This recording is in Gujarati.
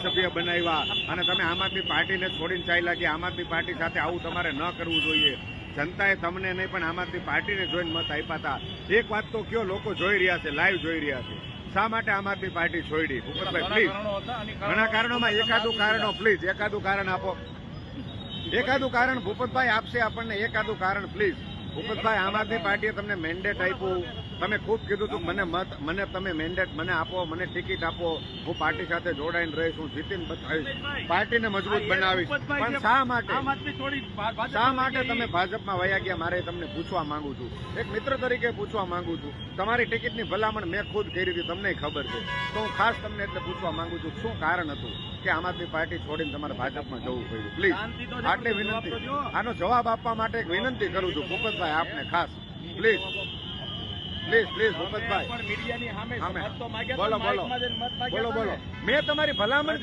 ધારાસભ્ય બનાવ્યા અને તમે આમ આદમી પાર્ટીને છોડીને ચાલ્યા ગયા. આમ આદમી પાર્ટી સાથે આવું તમારે ન કરવું જોઈએ. જનતાએ તમને નહીં પણ આમ આદમી પાર્ટીને જોઈને મત આપ્યા હતા. એક વાત તો કયો, લોકો જોઈ રહ્યા છે, લાઈવ જોઈ રહ્યા છે. શા માટે આમ આદમી પાર્ટી છોડી? ભૂપતભાઈ પ્લીઝ, ઘણા કારણોમાં એકાદું કારણો પ્લીઝ, એકાદું કારણ આપો. એકાદું કારણ ભૂપતભાઈ આપશે આપણને, એકાદું કારણ પ્લીઝ. ભૂપતભાઈ, આમ આદમી પાર્ટીએ તમને મેન્ડેટ આપ્યું, તમે ખૂબ કીધું હતું મને તમે મેન્ડેટ મને આપો, મને ટિકિટ આપો, હું પાર્ટી સાથે જોડાઈને રહીશ, હું જીતીને બતાવીશ, પાર્ટીને મજબૂત બનાવીશ. પણ શા માટે તમે ભાજપમાં વયા ગયા? મારે તમને પૂછવા માંગુ છું, એક મિત્ર તરીકે પૂછવા માંગુ છું. તમારી ટિકિટની ભલામણ મેં ખુદ કરી હતી, તમને ખબર છે, તો હું ખાસ તમને એટલે પૂછવા માંગુ છું, શું કારણ હતું કે આમ આદમી પાર્ટી છોડીને તમારે ભાજપમાં જવું પડ્યું? પ્લીઝ, આટલી વિનંતી, આનો જવાબ આપવા માટે એક વિનંતી કરું છું ભૂપતભાઈ આપને ખાસ. પ્લીઝ પ્લીઝ પ્લીઝ ભૂપતભાઈ, બોલો બોલો બોલો બોલો. મેં તમારી ભલામણ